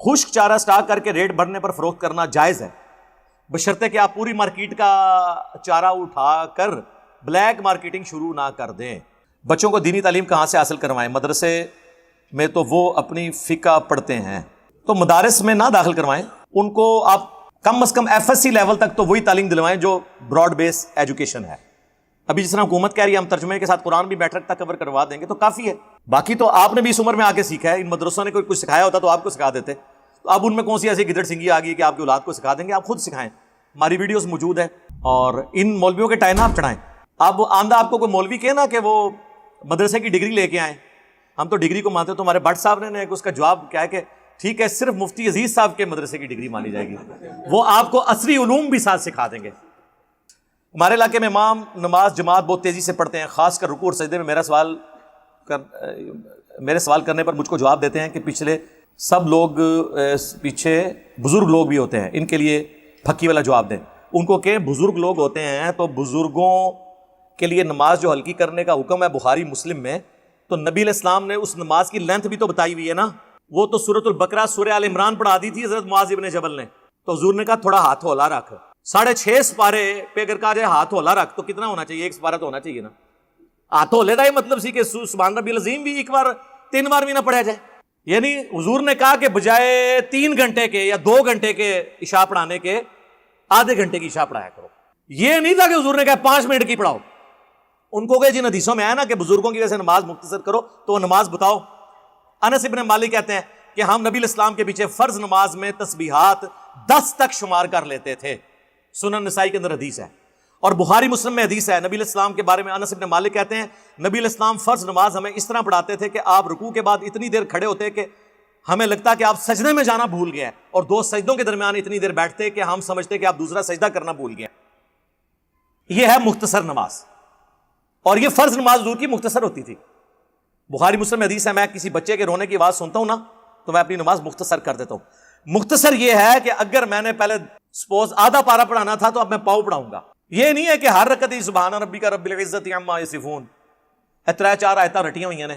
خشک چارہ سٹاک کر کے ریٹ بڑھنے پر فروخت کرنا جائز ہے، بشرطے کہ آپ پوری مارکیٹ کا چارہ اٹھا کر بلیک مارکیٹنگ شروع نہ کر دیں۔ بچوں کو دینی تعلیم کہاں سے حاصل کروائیں؟ مدرسے میں تو وہ اپنی فقہ پڑھتے ہیں، تو مدارس میں نہ داخل کروائیں، ان کو آپ کم از کم FSC لیول تک تو وہی تعلیم دلوائیں جو براڈ بیس ایجوکیشن ہے۔ ابھی جس طرح حکومت کہہ رہی ہے ہم ترجمے کے ساتھ قرآن بھی میٹرک تک کور کروا دیں گے تو کافی ہے، باقی تو آپ نے بھی اس عمر میں آ کے سیکھا ہے، ان مدرسوں نے کوئی کچھ سکھایا ہوتا تو آپ کو سکھا دیتے، تو اب ان میں کون سی ایسی گدڑ سنگھی آ گئی کہ آپ کی اولاد کو سکھا دیں گے؟ آپ خود سکھائیں، ہماری ویڈیوز موجود ہیں، اور ان مولویوں کے ٹائنا آپ چڑھائیں۔ اب آندہ آپ کو کوئی مولوی کہے نا کہ وہ مدرسے کی ڈگری لے کے آئیں، ہم تو ڈگری کو مانتے ہیں، تو ہمارے بٹ صاحب نے اس کا جواب کیا ہے کہ ٹھیک ہے صرف مفتی عزیز صاحب کے مدرسے کی ڈگری مانی جائے گی، وہ آپ کو عصری علوم بھی ساتھ سکھا دیں گے۔ ہمارے علاقے میں امام نماز جماعت بہت تیزی سے پڑھتے ہیں، خاص کر رکوع اور سجدے میں۔ میرے سوال کرنے پر مجھ کو جواب دیتے ہیں کہ پچھلے سب لوگ پیچھے بزرگ لوگ بھی ہوتے ہیں، ان کے لیے پھکی والا جواب دیں۔ ان کو کہ بزرگ لوگ ہوتے ہیں تو بزرگوں کے لیے نماز جو ہلکی کرنے کا حکم ہے بخاری مسلم میں، تو نبی علیہ السلام نے اس نماز کی لینتھ بھی تو بتائی ہوئی ہے نا، وہ تو سورۃ البقرہ سورہ آل عمران پڑھا دی تھی حضرت معاذ ابن جبل نے، تو حضور نے کہا تھوڑا ہاتھ ہولا رکھ، 6.5 سپارے پہ اگر کہا جائے ہاتھ ہولا رکھ تو کتنا ہونا چاہیے؟ 1 سپارہ تو ہونا چاہیے نا۔ ہاتھ ہولے کا یہ مطلب سی کہ سبحان ربی العظیم بھی ایک بار 3 بار بھی نہ پڑھا جائے، یعنی حضور نے کہا کہ بجائے 3 گھنٹے کے یا 2 گھنٹے کے عشاء پڑھانے کے آدھے گھنٹے کی عشاء پڑھایا کرو۔ یہ نہیں تھا کہ حضور نے کہا 5 منٹ کی پڑھاؤ۔ ان کو کہ جن حدیثوں میں آیا نا کہ بزرگوں کی وجہ سے نماز مختصر کرو تو وہ نماز بتاؤ۔ انس ابن مالک کہتے ہیں کہ ہم نبی علیہ السلام کے پیچھے فرض نماز میں تسبیحات 10 تک شمار کر لیتے تھے، سنن نسائی کے اندر حدیث ہے، اور بخاری مسلم میں حدیث ہے۔ نبی علیہ السلام کے بارے میں انس ابن مالک کہتے ہیں نبی علیہ السلام فرض نماز ہمیں اس طرح پڑھاتے تھے کہ آپ رکوع کے بعد اتنی دیر کھڑے ہوتے کہ ہمیں لگتا کہ آپ سجدے میں جانا بھول گئے، اور 2 سجدوں کے درمیان اتنی دیر بیٹھتے کہ ہم سمجھتے کہ آپ دوسرا سجدہ کرنا بھول گئے۔ یہ ہے مختصر نماز، اور یہ فرض نماز حضور کی مختصر ہوتی تھی۔ بخاری مسلم میں حدیث ہے میں کسی بچے کے رونے کی آواز سنتا ہوں نا تو میں اپنی نماز مختصر کر دیتا ہوں۔ مختصر یہ ہے کہ اگر میں نے پہلے سپوز آدھا پارا پڑھانا تھا تو اب میں پاؤ پڑھاؤں گا، یہ نہیں ہے کہ ہر رکعت ہی سبحان ربک رب العزت عما یصفون 3-4 آیتیں رٹیاں ہوئی ہیں،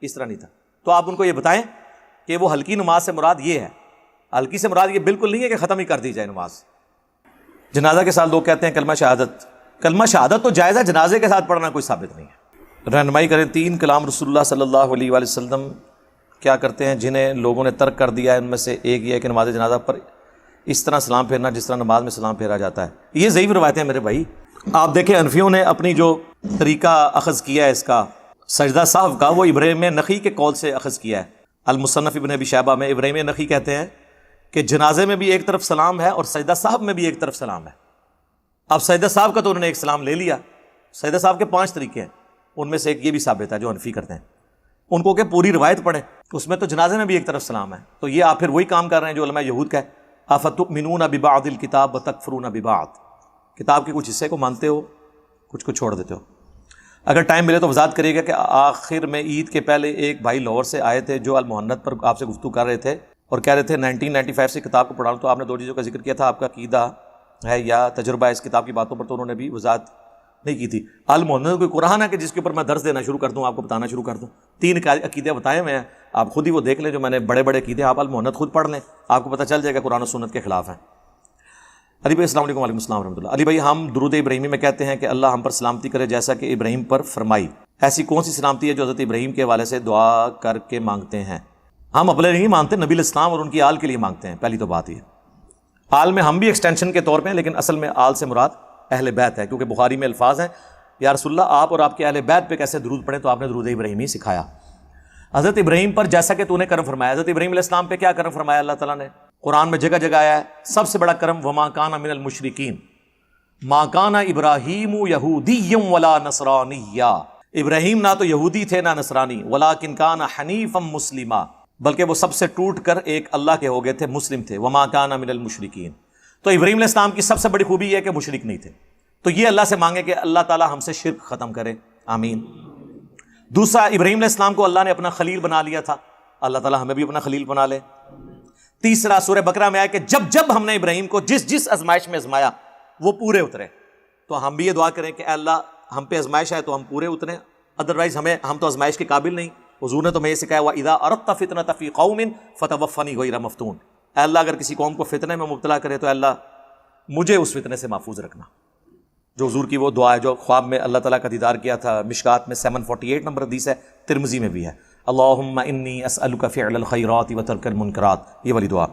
اس طرح نہیں تھا۔ تو آپ ان کو یہ بتائیں کہ وہ ہلکی نماز سے مراد یہ ہے، ہلکی سے مراد یہ بالکل نہیں ہے کہ ختم ہی کر دی جائے نماز۔ جنازہ کے ساتھ لوگ کہتے ہیں کلمہ شہادت، کلمہ شہادت تو جائز ہے، جنازے کے ساتھ پڑھنا کوئی ثابت نہیں ہے۔ رہنمائی کریں 3 کلام رسول اللہ صلی اللہ علیہ وآلہ وسلم کیا کرتے ہیں جنہیں لوگوں نے ترک کر دیا ہے؟ ان میں سے ایک یہ ہے کہ نماز جنازہ پر اس طرح سلام پھیرنا جس طرح نماز میں سلام پھیرا جاتا ہے۔ یہ ضعیف روایتیں ہیں میرے بھائی۔ آپ دیکھیں حنفیوں نے اپنی جو طریقہ اخذ کیا ہے اس کا سجدہ سہو کا، وہ ابراہیم نخعی کے قول سے اخذ کیا ہے۔ المصنف ابن ابی شیبہ میں ابراہیم نخعی کہتے ہیں کہ جنازے میں بھی ایک طرف سلام ہے اور سجدہ سہو میں بھی ایک طرف سلام ہے۔ اب سجدہ سہو کا تو انہوں نے ایک سلام لے لیا، سجدہ سہو کے 5 طریقے ہیں، ان میں سے ایک یہ بھی ثابت ہے جو حنفی کرتے ہیں۔ ان کو کہ پوری روایت پڑھیں، اس میں تو جنازے میں بھی ایک طرف سلام ہے، تو یہ آپ پھر وہی کام کر رہے ہیں جو علماء یہود کا ہے، افتؤمنون ببعض الکتاب وتکفرون ببعض، کتاب کے کچھ حصے کو مانتے ہو کچھ کو چھوڑ دیتے ہو۔ اگر ٹائم ملے تو وضاحت کریے گا کہ آخر میں عید کے پہلے ایک بھائی لاہور سے آئے تھے جو المحنت پر آپ سے گفتگو کر رہے تھے اور کہہ رہے تھے 1995 سے کتاب کو پڑھا، تو آپ نے 2 چیزوں کا ذکر کیا تھا، آپ کا عقیدہ ہے یا تجربہ ہے اس کتاب کی باتوں پر، تو انہوں نے بھی وضاحت نہیں کی تھی۔ المحنت کوئی قرآن ہے کہ جس کے اوپر میں درس دینا شروع کر دوں، آپ کو بتانا شروع کر دوں؟ 3 عقیدے بتائے ہوئے ہیں، آپ خود ہی وہ دیکھ لیں جو میں نے بڑے بڑے عقیدے، آپ المحنت خود پڑھ لیں، آپ کو پتہ چل جائے گا قرآن و سنت کے خلاف ہیں۔ علی بھائی السلام علیکم۔ وعلیکم السلام ورحمۃ اللہ۔ علی بھائی ہم درود ابراہیمی میں کہتے ہیں کہ اللہ ہم پر سلامتی کرے جیسا کہ ابراہیم پر فرمائی، ایسی کون سی سلامتی ہے جو حضرت ابراہیم کے حوالے سے دعا کر کے مانگتے ہیں؟ ہم اپنے نہیں مانگتے، نبی علیہ السلام اور ان کی آل کے لیے مانگتے ہیں، پہلی تو بات یہ۔ آل میں ہم بھی ایکسٹینشن کے طور پہ ہیں، لیکن اصل میں آل سے مراد اہل بیت ہے، کیونکہ بخاری میں الفاظ ہیں یا رسول اللہ آپ اور آپ کے اہل بیت پہ کیسے درود پڑھیں، تو آپ نے درود ابراہیمی سکھایا۔ حضرت ابراہیم پر جیسا کہ تو نے کرم فرمایا، حضرت ابراہیم علیہ السلام پہ کیا کرم فرمایا اللہ تعالیٰ نے؟ قرآن میں جگہ جگہ آیا ہے، سب سے بڑا کرم وما کان من المشرکین ما کان ابراہیم یہودی ولا نصرانیہ، ابراہیم نہ تو یہودی تھے نہ نصرانی، ولکن کان حنیفا مسلما، بلکہ وہ سب سے ٹوٹ کر ایک اللہ کے ہو گئے تھے، مسلم تھے۔ وما کان من المشرکین، تو ابراہیم علیہ السلام کی سب سے بڑی خوبی یہ ہے کہ مشرک نہیں تھے، تو یہ اللہ سے مانگے کہ اللہ تعالیٰ ہم سے شرک ختم کرے، آمین۔ دوسرا، ابراہیم علیہ السلام کو اللہ نے اپنا خلیل بنا لیا تھا، اللہ تعالیٰ ہمیں بھی اپنا خلیل بنا لے۔ تیسرا، سورہ بقرہ میں آیا کہ جب جب ہم نے ابراہیم کو جس جس آزمائش میں آزمایا وہ پورے اترے، تو ہم بھی یہ دعا کریں کہ اے اللہ ہم پہ آزمائش ہے تو ہم پورے اتریں، ادروائز ہم تو آزمائش کے قابل نہیں، حضور نے تو میں یہ سکھایا وَإِذَا أَرَدْتَ فِتْنَةً فِي قَوْمٍ فَتَوَفَّنِي غَيْرَ مَفْتُونٍ، اے اللہ اگر کسی قوم کو فتنے میں مبتلا کرے تو اے اللہ مجھے اس فتنے سے محفوظ رکھنا. جو حضور کی وہ دعا ہے جو خواب میں اللہ تعالیٰ کا دیدار کیا تھا، مشکات میں 748 نمبر حدیث ہے، ترمذی میں بھی ہے، اللہم انی اسألک فعل الخیرات وترک المنکرات، یہ والی دعا.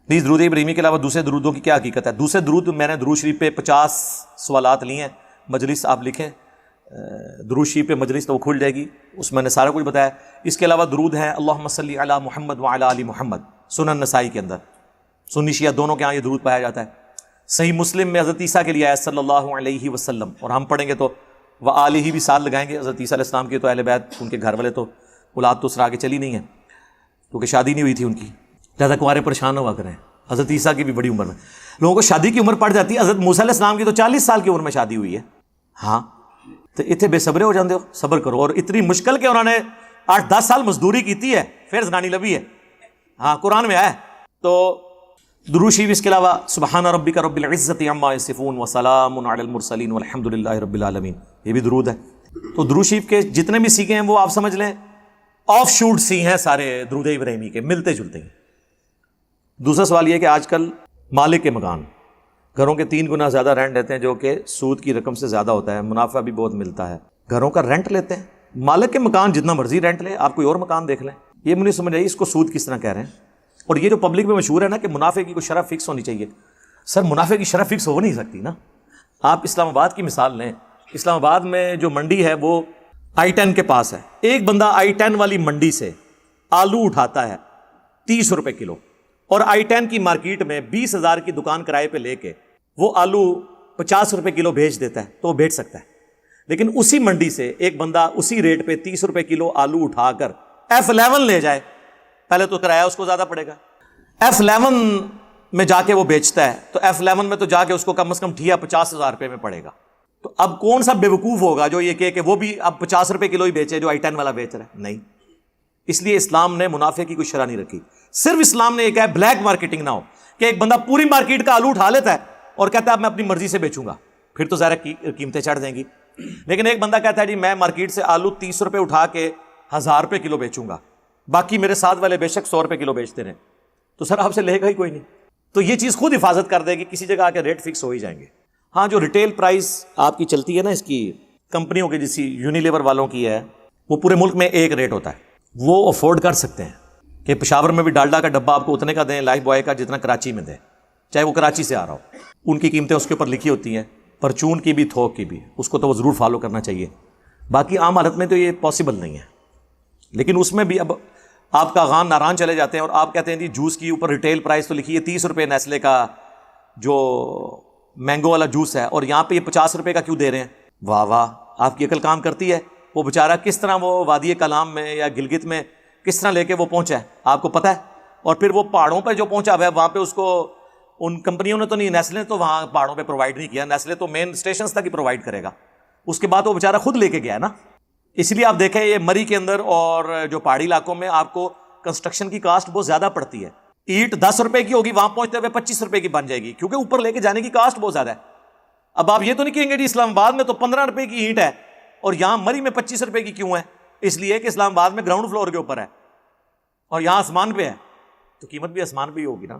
نیز درود ابراہیمی کے علاوہ دوسرے درودوں کی کیا حقیقت ہے؟ دوسرے درود میں نے درود شریف پہ 50 سوالات لیے ہیں، مجلس آپ لکھیں درود شریف پہ مجلس تو وہ کھل جائے گی، اس میں نے سارا کچھ بتایا. اس کے علاوہ درود ہیں اللہم صلی علی محمد وعلی آل محمد، سنن نسائی کے اندر، سنی شیعہ دونوں کے ہاں یہ درود پایا جاتا ہے. صحیح مسلم میں حضرت عیسیٰ کے لیے آیا صلی اللہ علیہ وسلم، اور ہم پڑھیں گے تو وآلہ بھی ساتھ لگائیں گے. حضرت عیسیٰ علیہ السلام کی تو اہل بیت ان کے گھر والے تو اولاد تو اس طرح آگے چلی نہیں ہے کیونکہ شادی نہیں ہوئی تھی ان کی، لہٰذا کنوارے پریشان ہوا کریں. حضرت عیسیٰ کی بھی بڑی عمر میں لوگوں کو شادی کی عمر پڑ جاتی ہے، حضرت موسیٰ علیہ السلام کی تو 40 سال کی عمر میں شادی ہوئی ہے. ہاں تو اتنے بے صبرے ہو جاندے ہو، صبر کرو. اور اتنی مشکل کہ انہوں نے 8-10 سال مزدوری کیتی ہے پھر زنانی لبی ہے. ہاں قرآن میں آیا ہے. تو درود شریف اس کے علاوہ سبحان ربک رب العزت عما یصفون وسلام علی المرسلین والحمد للہ رب العالمین، یہ بھی درود ہے. تو درود شریف کے جتنے بھی سیکھے ہیں وہ آپ سمجھ لیں آف شوٹ سی ہیں سارے درود ابراہیمی کے، ملتے جلتے ہیں. دوسرا سوال یہ ہے کہ آج کل مالک کے مکان گھروں کے 3 گنا زیادہ رینٹ لیتے ہیں جو کہ سود کی رقم سے زیادہ ہوتا ہے، منافع بھی بہت ملتا ہے. گھروں کا رینٹ لیتے ہیں، مالک کے مکان جتنا مرضی رینٹ لے، آپ کوئی اور مکان دیکھ لیں. یہ مجھے سمجھ آئی اس کو سود کس طرح کہہ رہے ہیں. اور یہ جو پبلک میں مشہور ہے نا کہ منافع کی کوئی شرح فکس ہونی چاہیے، سر منافع کی شرح فکس ہو نہیں سکتی نا. آپ اسلام آباد کی مثال لیں، اسلام آباد میں جو منڈی ہے وہ I-10 کے پاس ہے. ایک بندہ I-10 والی منڈی سے آلو اٹھاتا ہے 30 روپے کلو، اور I-10 کی مارکیٹ میں 20,000 کی دکان کرائے پہ لے کے وہ آلو 50 روپے کلو بھیج دیتا ہے تو وہ بیچ سکتا ہے. لیکن اسی منڈی سے ایک بندہ اسی ریٹ پہ 30 روپے کلو آلو اٹھا کر F11 لے جائے، پہلے تو کرایہ اس کو زیادہ پڑے گا. F11 میں جا کے وہ بیچتا ہے تو F11 میں تو جا کے اس کو کم از کم ٹھیا 50,000 روپے میں پڑے گا. تو اب کون سا بیوقوف ہوگا جو یہ کہ وہ بھی اب 50 روپے کلو ہی بیچے جو I-10 والا بیچ رہا ہے؟ نہیں. اس لیے اسلام نے منافع کی کوئی شرح نہیں رکھی. صرف اسلام نے یہ کہا ہے بلیک مارکیٹنگ نہ ہو، کہ ایک بندہ پوری مارکیٹ کا آلو اٹھا لیتا ہے اور کہتا ہے اب میں اپنی مرضی سے بیچوں گا، پھر تو ظاہر قیمتیں چڑھ جائیں گی. لیکن ایک بندہ کہتا ہے جی میں مارکیٹ سے آلو 30 روپے اٹھا کے 1000 روپے کلو بیچوں گا، باقی میرے ساتھ والے بے شک 100 روپے کلو بیچتے رہیں، تو سر آپ سے لے گا ہی کوئی نہیں. تو یہ چیز خود حفاظت کر دے گی، کسی جگہ آ کے ریٹ فکس ہو ہی جائیں گے. ہاں جو ریٹیل پرائس آپ کی چلتی ہے نا اس کی کمپنیوں کی، جیسی یونیلیور والوں کی ہے، وہ پورے ملک میں ایک ریٹ ہوتا ہے. وہ افورڈ کر سکتے ہیں کہ پشاور میں بھی ڈالڈا کا ڈبہ آپ کو اتنے کا دیں، لائف بوائے کا جتنا کراچی میں دیں، چاہے وہ کراچی سے آ رہا ہو. ان کی قیمتیں اس کے اوپر لکھی ہوتی ہیں، پرچون کی بھی تھوک کی بھی، اس کو تو وہ ضرور فالو کرنا چاہیے. باقی عام حالت میں تو یہ پاسبل نہیں ہے. لیکن اس میں بھی اب آپ کا غان ناران چلے جاتے ہیں اور آپ کہتے ہیں جی جوس کی اوپر ریٹیل پرائس تو لکھی ہے 30 روپے نیسلے کا جو مینگو والا جوس ہے، اور یہاں پہ یہ 50 روپے کا کیوں دے رہے ہیں؟ واہ واہ، آپ کی عقل کام کرتی ہے. وہ بیچارہ کس طرح وہ وادی کلام میں یا گلگت میں کس طرح لے کے وہ پہنچا ہے آپ کو پتہ ہے. اور پھر وہ پہاڑوں پہ جو پہنچا ہوا ہے وہاں پہ اس کو ان کمپنیوں نے تو نہیں، نیسلے تو وہاں پہاڑوں پہ پرووائڈ نہیں کیا، نیسلے تو مین اسٹیشنز تک ہی پرووائڈ کرے گا. اس کے بعد وہ بیچارہ خود لے کے گیا نا. اس لیے آپ دیکھیں یہ مری کے اندر اور جو پہاڑی علاقوں میں آپ کو کنسٹرکشن کی کاسٹ بہت زیادہ پڑتی ہے. اینٹ 10 روپے کی ہوگی، وہاں پہنچتے ہوئے 25 روپے کی بن جائے گی، کیونکہ اوپر لے کے جانے کی کاسٹ بہت زیادہ ہے. اب آپ یہ تو نہیں کہیں گے جی اسلام آباد میں تو 15 روپے کی اینٹ ہے اور یہاں مری میں 25 روپے کی کیوں ہے؟ اس لیے کہ اسلام آباد میں گراؤنڈ فلور کے اوپر ہے اور یہاں آسمان پہ ہے، تو قیمت بھی آسمان پہ ہی ہوگی نا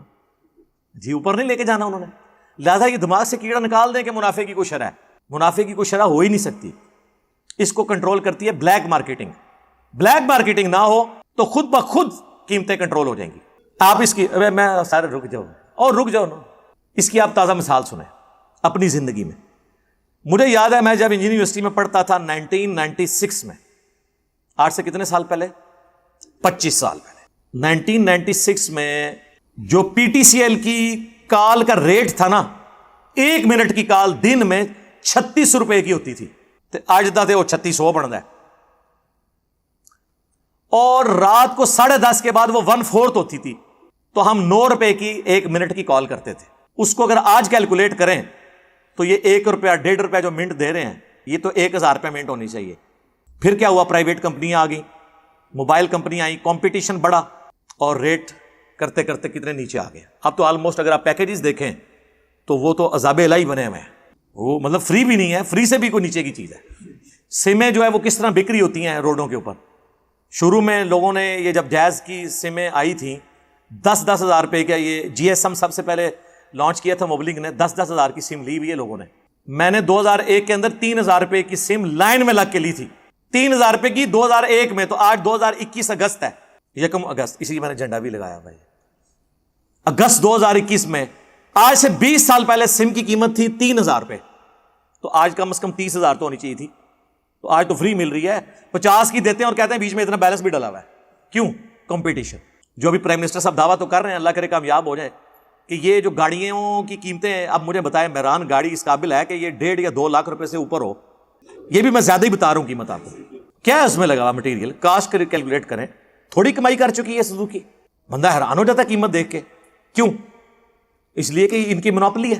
جی، اوپر نہیں لے کے جانا انہوں نے. لہٰذا یہ دماغ سے کیڑا نکال دیں کہ منافع کی کوئی شرح ہے. منافع کی کوئی شرح ہو ہی نہیں سکتی. اس کو کنٹرول کرتی ہے بلیک مارکیٹنگ. بلیک مارکیٹنگ نہ ہو تو خود بخود قیمتیں کنٹرول ہو جائیں گی. آپ اس کی میں سارے رک جاؤ نا. اس کی آپ تازہ مثال سنیں اپنی زندگی میں. مجھے یاد ہے میں جب انجینئرنگ یونیورسٹی میں پڑھتا تھا 1996 میں، آج سے کتنے سال پہلے؟ 25 سال پہلے. 1996 میں جو PTCL کی کال کا ریٹ تھا نا، 1 منٹ کی کال دن میں 36 روپے کی ہوتی تھی. آج دا تھے وہ 3600 بن ہے. اور رات کو 10:30 کے بعد وہ 1/4 ہوتی تھی، تو ہم 9 روپے کی 1 منٹ کی کال کرتے تھے. اس کو اگر آج کیلکولیٹ کریں تو یہ 1 روپیہ 1.5 روپیہ جو منٹ دے رہے ہیں، یہ تو 1000 روپے منٹ ہونی چاہیے. پھر کیا ہوا؟ پرائیویٹ کمپنیاں آ گئیں، موبائل کمپنیاں آئیں، کمپٹیشن بڑھا اور ریٹ کرتے کرتے کتنے نیچے آ گئے. اب تو آلموسٹ اگر آپ پیکیجز دیکھیں تو وہ تو عذاب الہی بنے ہوئے ہیں. وہ مطلب فری بھی نہیں ہے، فری سے بھی کوئی نیچے کی چیز ہے. سمیں جو ہے وہ کس طرح بکری ہوتی ہیں روڈوں کے اوپر. شروع میں لوگوں نے یہ جب جائز کی سمیں آئی تھیں 10,000 روپے کا, یہ جی ایس ایم سب سے پہلے لانچ کیا تھا موبلنگ نے, 10,000 کی سم لی ہوئی ہے لوگوں نے. میں نے 2001 کے اندر 3,000 روپے کی سم لائن میں لگ کے لی تھی, 3,000 روپے کی 2001 میں. تو آج 2021 اگست ہے, 1 اگست, اسی لیے میں نے جھنڈا بھی لگایا بھائی. اگست 2021 میں, آج سے 20 سال پہلے سم کی قیمت تھی 3,000 روپے, تو آج کم از کم 30,000 تو ہونی چاہیے تھی. تو آج تو فری مل رہی ہے, 50 کی دیتے ہیں اور کہتے ہیں بیچ میں اتنا بیلنس بھی ڈلا ہوا ہے. کیوں؟ کمپٹیشن. جو بھی پرائم منسٹر صاحب دعویٰ تو کر رہے ہیں, اللہ کرے کامیاب ہو جائیں, کہ یہ جو گاڑیوں کی قیمتیں, اب مجھے بتائیں مہران گاڑی اس قابل ہے کہ یہ 1.5 یا 2 لاکھ روپے سے اوپر ہو؟ یہ بھی میں زیادہ ہی بتا رہا ہوں قیمت آپ کو. کیا ہے اس میں لگا ہوا مٹیریل, کاسٹ کیلکولیٹ کریں, تھوڑی کمائی کر چکی ہے سوزوکی. بندہ حیران ہو جاتا ہے قیمت دیکھ کے. کیوں؟ اس لیے کہ ان کی منوپلی ہے.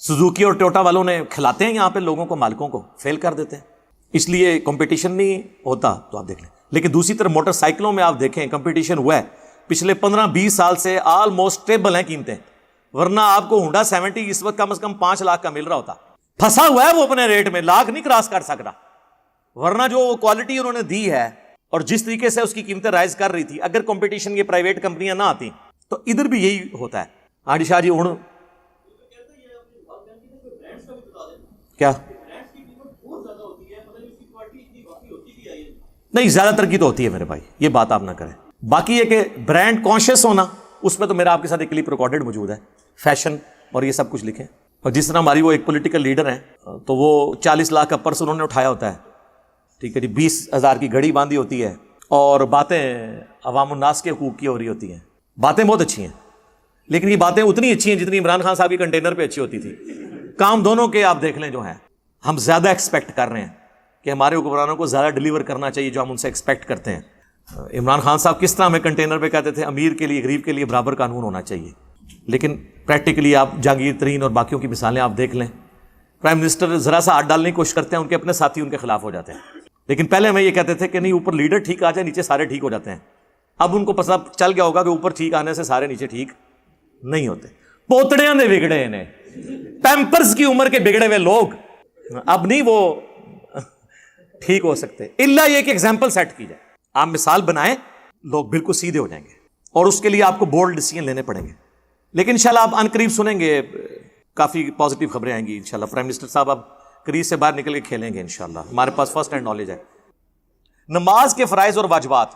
سوزوکی اور ٹوٹا والوں نے کھلاتے ہیں یہاں پہ لوگوں کو, مالکوں کو فیل کر دیتے ہیں, اس لیے کمپٹیشن نہیں ہوتا. تو آپ دیکھ لیں. لیکن دوسری طرف موٹر سائیکلوں میں آپ دیکھیں کمپٹیشن ہوا ہے. پچھلے 15-20 سال سے آلموسٹ اسٹیبل ہیں قیمتیں, ورنہ آپ کو ہونڈا 70 اس وقت کم از کم 5 لاکھ کا مل رہا ہوتا. پھنسا ہوا ہے وہ اپنے ریٹ میں, لاکھ نہیں کراس کر سکتا. ورنہ جو کوالٹی انہوں نے دی ہے اور جس طریقے سے اس کی قیمتیں رائز کر رہی تھی, اگر کمپٹیشن یہ پرائیویٹ کمپنیاں نہ آتی تو ادھر بھی یہی ہوتا ہے. ہاں جی شاہ جی, کیا نہیں, زیادہ تر کی تو ہوتی ہے میرے بھائی, یہ بات آپ نہ کریں. باقی یہ کہ برانڈ کانشیس ہونا, اس پہ تو میرا آپ کے ساتھ ایک کلپ ریکارڈڈ موجود ہے, فیشن اور یہ سب کچھ لکھیں. اور جس طرح ہماری وہ ایک پولیٹیکل لیڈر ہیں, تو وہ 40 لاکھ کا پرس انہوں نے اٹھایا ہوتا ہے, ٹھیک ہے جی, 20,000 کی گھڑی باندھی ہوتی ہے, اور باتیں عوام الناس کے حقوق کی ہو رہی ہوتی ہیں. باتیں بہت اچھی ہیں, لیکن یہ باتیں اتنی اچھی ہیں جتنی عمران خان صاحب کی کنٹینر پہ اچھی ہوتی تھی. کام دونوں کے آپ دیکھ لیں جو ہیں. ہم زیادہ ایکسپیکٹ کر رہے ہیں کہ ہمارے حکمرانوں کو زیادہ ڈیلیور کرنا چاہیے جو ہم ان سے ایکسپیکٹ کرتے ہیں. عمران خان صاحب کس طرح ہمیں کنٹینر پہ کہتے تھے امیر کے لیے غریب کے لیے برابر قانون ہونا چاہیے, لیکن پریکٹیکلی آپ جہانگیر ترین اور باقیوں کی مثالیں آپ دیکھ لیں. پرائم منسٹر ذرا سا ہاتھ ڈالنے کی کوشش کرتے ہیں, ان کے اپنے ساتھی ان کے خلاف ہو جاتے ہیں. لیکن پہلے ہمیں یہ کہتے تھے کہ نہیں, اوپر لیڈر ٹھیک آ جائے نیچے سارے ٹھیک ہو جاتے ہیں. اب ان کو پتہ چل گیا ہوگا کہ اوپر ٹھیک آنے سے سارے نیچے ٹھیک نہیں ہوتے. پوتڑیاں نے بگڑے انہیں, پیمپرز کی عمر کے بگڑے ہوئے لوگ اب نہیں وہ ٹھیک ہو سکتے, الا یہ کہ ایگزامپل سیٹ کی جائے. آپ مثال بنائیں, لوگ بالکل سیدھے ہو جائیں گے, اور اس کے لیے آپ کو بولڈ ڈیسیژن لینے پڑیں گے. لیکن انشاءاللہ آپ ان قریب سنیں گے, کافی پازیٹیو خبریں آئیں گی انشاءاللہ. پرائم منسٹر صاحب اب کریز سے باہر نکل کے کھیلیں گے انشاءاللہ. ہمارے پاس فرسٹ ہینڈ نالج ہے. نماز کے فرائض اور واجبات.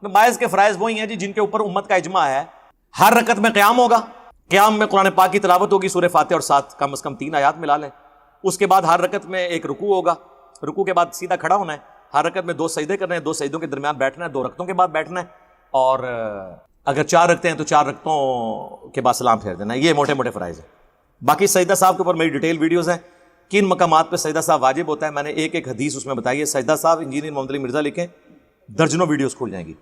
نماز کے فرائض وہی ہیں جی جن کے اوپر امت کا اجماع ہے. ہر رکعت میں قیام ہوگا, قیام میں قرآن پاک کی تلاوت ہوگی, سورہ فاتحہ اور ساتھ کم از کم 3 آیات ملا لیں. اس کے بعد ہر رکعت میں ایک رکوع ہوگا, رکوع کے بعد سیدھا کھڑا ہونا ہے. ہر رکعت میں 2 سجدے کرنے ہیں, 2 سجدوں کے درمیان بیٹھنا ہے, 2 رکعتوں کے بعد بیٹھنا ہے, اور اگر 4 رکعتیں ہیں تو 4 رکعتوں کے بعد سلام پھیر دینا ہے. یہ موٹے موٹے فرائض ہیں. باقی سجدہ صاحب کے اوپر میری ڈیٹیل ویڈیوز ہیں, کن مقامات پہ سجدہ صاحب واجب ہوتا ہے, میں نے ایک حدیث اس میں بتائی ہے. سجدہ صاحب انجینئر محمد علی مرزا لکھیں, درجنوں ویڈیوز کھل جائیں گی.